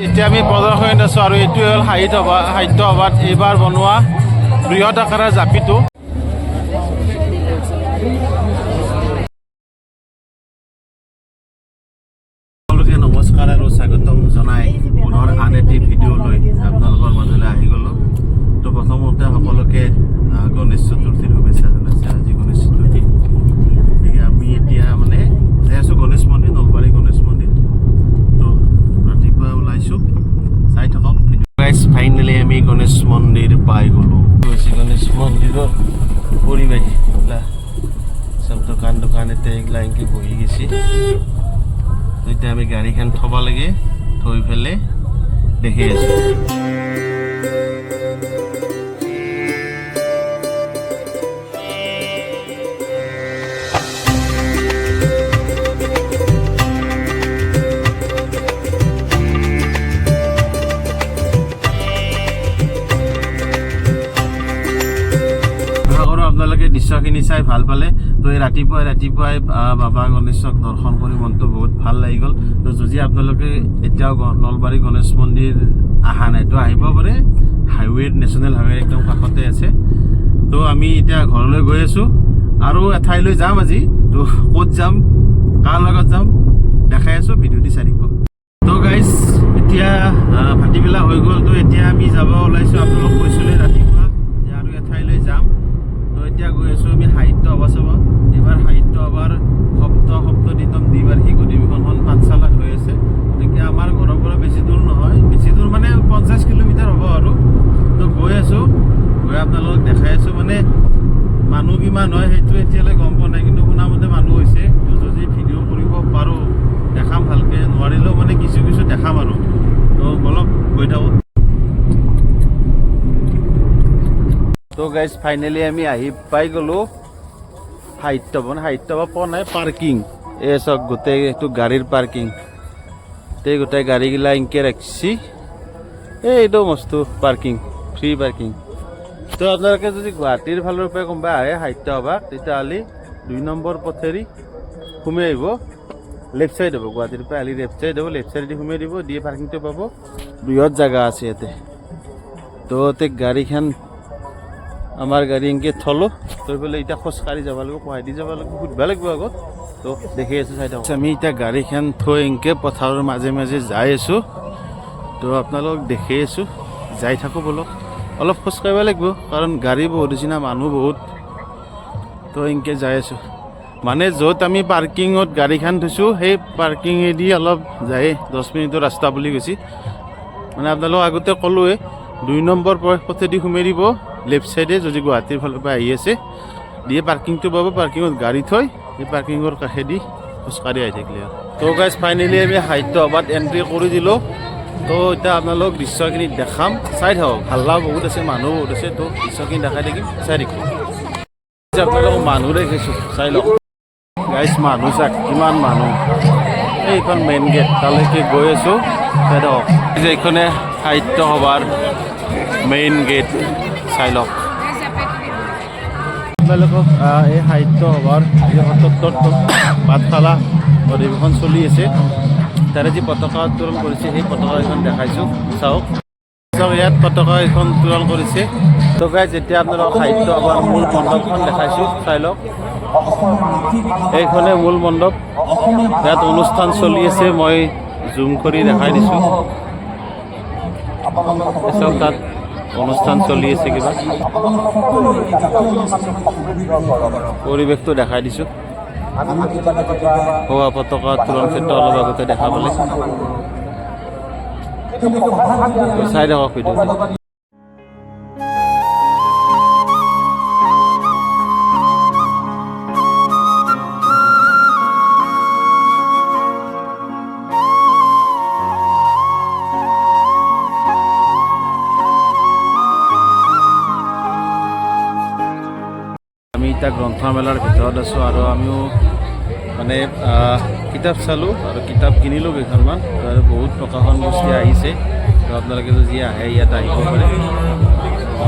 এতিয়া আমি প্ৰদৰ্শনীত আছোঁ আৰু এইটোৱে হ'ল সাহিত্য সভাত এইবাৰ বনোৱা বৃহৎ আকাৰৰ জাপিটো। সকলোকে নমস্কাৰ আৰু স্বাগতম জনাই পুনৰ আন এটি ভিডিঅ' লৈ আপোনালোকৰ মাজলৈ আহি গ'লোঁ। তো প্ৰথমতে সকলোকে গণেশ চতুৰ্থীৰ শুভেচ্ছা জনাইছে। আজি গণেশ চতুৰ্থী, গতিকে আমি এতিয়া মানে যাই আছোঁ গণেশ মন্দিৰ, নলবাৰী গণেশ মন্দিৰ। তো ৰাতিপুৱা ওলাইছোঁ, চাই থাকক ভিডিঅ'। গাইজ ফাইনেলি আমি গণেশ মন্দিৰ পাই গ'লোঁ। গণেশ মন্দিৰৰ পৰিৱেশ চব দোকান এইগিলা এনেকৈ বহি গৈছে। এতিয়া আমি গাড়ীখন থ'ব লাগে, থৈ পেলাই দেখি আছোঁ। আপোনালোকে দৃশ্যখিনি চাই ভাল পালে। তো এই ৰাতিপুৱাই বাবা গণেশক দৰ্শন কৰি মনটো বহুত ভাল লাগি গ'ল। তো যদি আপোনালোকে এতিয়াও নলবাৰী গণেশ মন্দিৰ অহা নাই তো আহিব পাৰে, হাইৱেত নেশ্যনেল হাইৱে একদম কাষতে আছে। তো আমি এতিয়া ঘৰলৈ গৈ আছোঁ আৰু এঠাইলৈ যাম আজি। তো ক'ত যাম, কাৰ লগত যাম দেখাই আছোঁ, ভিডিঅ'টি চাই দিব। তো গাইজ এতিয়া ভাটিবেলা হৈ গ'ল। তো এতিয়া আমি যাব ওলাইছোঁ। আপোনালোক কৈছিলোঁ ৰাতিপুৱা যে আৰু এঠাইলৈ যাম। এতিয়া গৈ আছোঁ আমি সাহিত্য সভা চাব। এইবাৰ সাহিত্য সভাৰ সপ্তমতম দ্বিবাৰ্ষিক অধিৱেশনখন পাঠশালাত হৈ আছে। গতিকে আমাৰ ঘৰৰ পৰা বেছি দূৰ নহয়, বেছি দূৰ মানে 50 কিলোমিটাৰ হ'ব আৰু। তো গৈ আছোঁ, গৈ আপোনালোকক দেখাই আছোঁ। মানে মানুহ কিমান হয় সেইটো এতিয়ালৈ গম পোৱা নাই, কিন্তু শুনামতে মানুহ হৈছে। তো যদি ভিডিঅ' কৰিব পাৰোঁ দেখাম ভালকৈ, নোৱাৰিলেও মানে কিছু দেখাম আৰু। তো বলক গৈ থাকোঁ। তো গাইজ ফাইনেলি আমি আহি পাই গ'লোঁ সাহিত্য সভা পোৱা নাই, পাৰ্কিং। এই চাওক গোটেই এইটো গাড়ীৰ পাৰ্কিং। গোটেই গাড়ীগিলা এনেকৈ ৰাখিছে। এইটো মস্ত পাৰ্কিং, ফ্ৰী পাৰ্কিং। তো আপোনালোকে যদি গুৱাহাটীৰ ফালৰ পৰা কোনোবা আহে সাহিত্য সভা, তেতিয়াহ'লে 2 নম্বৰ পথেৰি সোমাই আহিব, লেফ্ট চাইড হ'ব। গুৱাহাটীৰ পৰা আহিলে লেফ্ট চাইড হ'ব, লেফ্ট চাইডেদি সোমাই দিব, দিয়ে পাৰ্কিংটো পাব। বৃহৎ জেগা আছে ইয়াতে। তো গাড়ীখন আমাৰ গাড়ী এনেকৈ থলোঁ, থৈ পেলাই এতিয়া খোজকাঢ়ি যাব লাগিব, গুৱাহাটী যাব লাগিব, সুধিব লাগিব আগত। তো দেখি আছোঁ, চাই থাকক। আমি এতিয়া গাড়ীখন থৈ এনেকৈ পথাৰৰ মাজে মাজে যাই আছোঁ। তো আপোনালোক দেখি আছোঁ, যাই থাকোঁ বলক। অলপ খোজকাঢ়িব লাগিব কাৰণ গাড়ী বহুত হৈছে না, মানুহ বহুত। তো এনেকৈ যাই আছোঁ, মানে য'ত আমি পাৰ্কিঙত গাড়ীখন থৈছোঁ সেই পাৰ্কিঙেদি অলপ যায় 10 মিনিটৰ ৰাস্তা বুলি কৈছে। মানে আপোনালোক আগতে ক'লোৱে 2 নম্বৰ পথেদি সোমাই দিব, লেফ্ট চাইডে যদি গুৱাহাটীৰ ফালৰ পৰা আহি আছে, দিয়ে পাৰ্কিংটো পাব। পাৰ্কিঙত গাড়ী থৈ সেই পাৰ্কিঙৰ কাষেদি খোজকাঢ়ি আহি থাকিলে। তো গাইজ ফাইনেলি আমি সাহিত্য সভাত এণ্ট্ৰি কৰি দিলোঁ। তো এতিয়া আপোনালোক দৃশ্যখিনি দেখাম, চাই থাকক। হাল্লা বহুত আছে, মানুহ বহুত আছে। তো দৃশ্যখিনি দেখাই থাকিম, চাই থাকিম। আপোনালোক মানুহ দেখিছোঁ, চাই লওক গাইজ। মানুহ চাওক কিমান মানুহ। এইখন মেইন গেট, তালৈকে গৈ আছোঁ, চাই থাকক। যে এইখনে সাহিত্য সভাৰ মেইন গেট, চাই লওক। আপোনালোকক এই সাহিত্য সভাৰ 77তম পাঠশালা অধিৱেশন চলি আছে, তাৰে যি পতাকা উত্তোলন কৰিছে সেই পতাকা এখন দেখাইছোঁ, চাওক। ইয়াত পতাকা এখন উত্তোলন কৰিছে। তো গাইজ যেতিয়া আপোনালোকক সাহিত্য সভাৰ মূল মণ্ডপখন দেখাইছোঁ, চাই লওক। এইখনে মূল মণ্ডপ, ইয়াত অনুষ্ঠান চলি আছে। মই জুম কৰি দেখাই দিছোঁ, চাওক। তাত অনুষ্ঠান চলি আছে, কিবা পৰিৱেশটো দেখাই দিছোঁ। হোৱা পতাকা উত্তোলন ক্ষেত্ৰ অলপ আগতে দেখা পালে, চাই থাকক ভিডিঅ'টো। এতিয়া গ্ৰন্থমেলাৰ ভিতৰত আছোঁ আৰু আমিও মানে কিতাপ চালোঁ আৰু কিতাপ কিনিলোঁ কেইখনমান। আৰু বহুত প্ৰকাশন গোষ্ঠী আহিছে। তো আপোনালোকে যদি আহে ইয়াত আহিব পাৰে।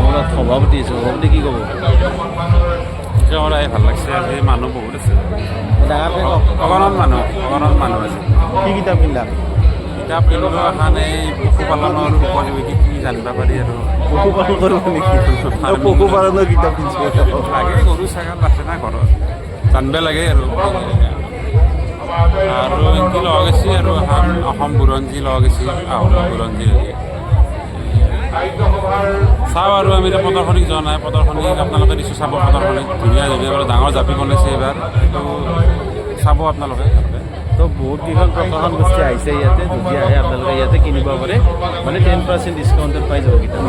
মোৰ সভাপতি আছে, সভাপতি কি ক'ব? ভাল লাগছে, আজি মানুহ বহুত আছে, ডাঙৰকৈ অগণন মানুহ আছে। কি কিতাপ কিনিলা? কিতাপ কিনিলোঁ এখন এই পশুপালনৰ উপযোগী কি জানিব পাৰি আৰু পশুপালন কৰিব নেকি পশুপালনৰ কিতাপ কিনিছোঁ লাগে গৰু ছাগল আছে না ঘৰত জানিব লাগে আৰু এনকি লগ গৈছে আৰু এখন অসম বুৰঞ্জী লগ গৈছে আহোম বুৰঞ্জী চাওঁ আৰু আমি এতিয়া প্ৰদৰ্শনীক যোৱা নাই প্ৰদৰ্শনীক আপোনালোকে দিছোঁ চাব প্ৰদৰ্শনীক ধুনীয়া ধুনীয়া বাৰু ডাঙৰ জাপি বনাইছে এইবাৰ সেইটো চাব আপোনালোকে তো বহুত কেইখন প্ৰকাশন গোষ্ঠী আহিছে ইয়াতে যদি আহে আপোনালোকে ইয়াতে কিনিব পাৰে মানে 10% ডিছকাউণ্টত পাই যাব কিতাপ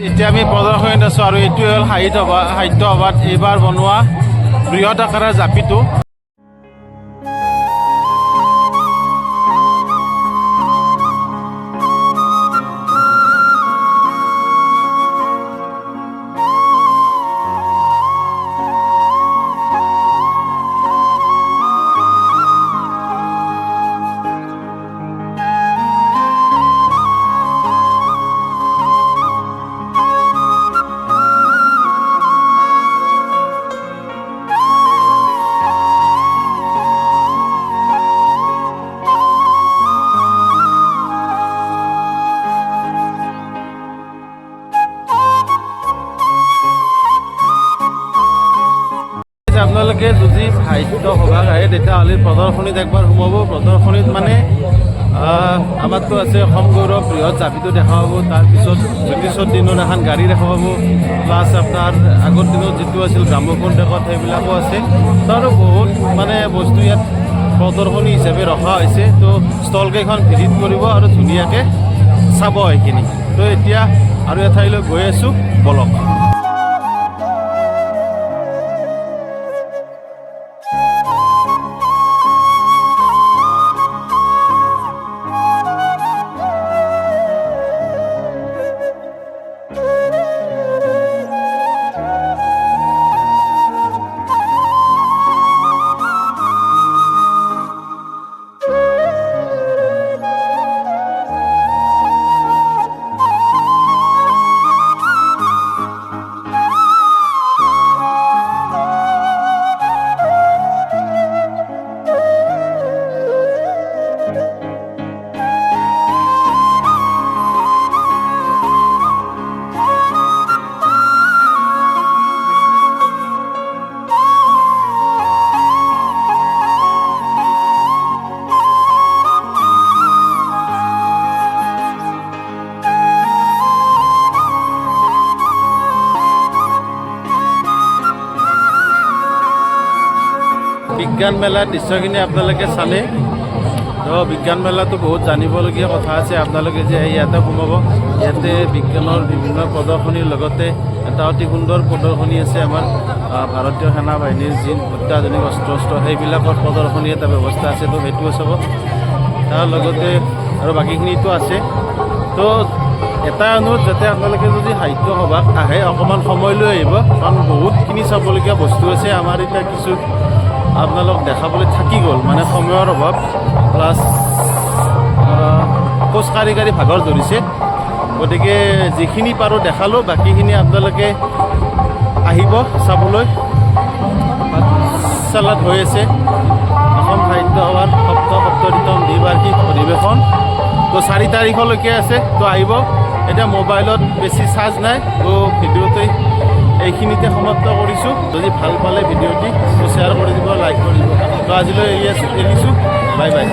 এতিয়া আমি প্ৰদৰ্শনীত আছোঁ আৰু এইটোৱে হ'ল সাহিত্য সভাত এইবাৰ বনোৱা বৃহৎ আকাৰৰ জাপিটো আপোনালোকে যদি সাহিত্য সভা আহে তেতিয়াহ'লে প্ৰদৰ্শনীত একবাৰ সোমাব প্ৰদৰ্শনীত মানে আমাৰতো আছে অসম গৌৰৱ বৃহৎ জাপিটো দেখা পাব তাৰপিছত ব্ৰিটিছৰ দিনত এখন গাড়ী দেখা পাব প্লাছ আপোনাৰ আগৰ দিনত যিটো আছিল গ্ৰামোফোন ৰেকৰ্ড সেইবিলাকো আছে তো আৰু বহুত মানে বস্তু ইয়াত প্ৰদৰ্শনী হিচাপে ৰখা হৈছে তো ষ্টলকেইখন ভিজিট কৰিব আৰু ধুনীয়াকৈ চাব সেইখিনি তো এতিয়া আৰু এঠাইলৈ গৈ আছোঁ বলক বিজ্ঞান মেলাৰ দৃশ্যখিনি আপোনালোকে চালে তো বিজ্ঞান মেলাটো বহুত জানিবলগীয়া কথা আছে আপোনালোকে যে ইয়াতে সোমাব ইয়াতে বিজ্ঞানৰ বিভিন্ন প্ৰদৰ্শনীৰ লগতে এটা অতি সুন্দৰ প্ৰদৰ্শনী আছে আমাৰ ভাৰতীয় সেনা বাহিনীৰ যি অত্যাধুনিক অস্ত্ৰ সেইবিলাকৰ প্ৰদৰ্শনী এটা ব্যৱস্থা আছে তো সেইটোও চাব তাৰ লগতে আৰু বাকীখিনিতো আছে তো এটা অনুৰোধ যাতে আপোনালোকে যদি সাহিত্য সভাত আহে অকণমান সময় লৈ আহিব কাৰণ বহুতখিনি চাবলগীয়া বস্তু আছে আমাৰ এতিয়া কিছু আপোনালোক দেখাবলৈ থাকি গ'ল মানে সময়ৰ অভাৱ প্লাছ খোজকাঢ়ি ভাগৰ ধৰিছে গতিকে যিখিনি পাৰোঁ দেখালোঁ বাকীখিনি আপোনালোকে আহিব চাবলৈ চালাত হৈ আছে অসম সাহিত্য সভাৰ সপ্তমতম দ্বিবাৰ্ষিক অধিৱেশন তো 4 তাৰিখলৈকে আছে তো আহিব এতিয়া মোবাইলত বেছি চাৰ্জ নাই তো ভিডিঅ'তে এইখিনিতে সমাপ্ত কৰিছোঁ যদি ভাল পালে ভিডিঅ'টি শ্বেয়াৰ কৰি দিব লাইক কৰি দিব তো আজিলৈ এৰিছোঁ বাই বাই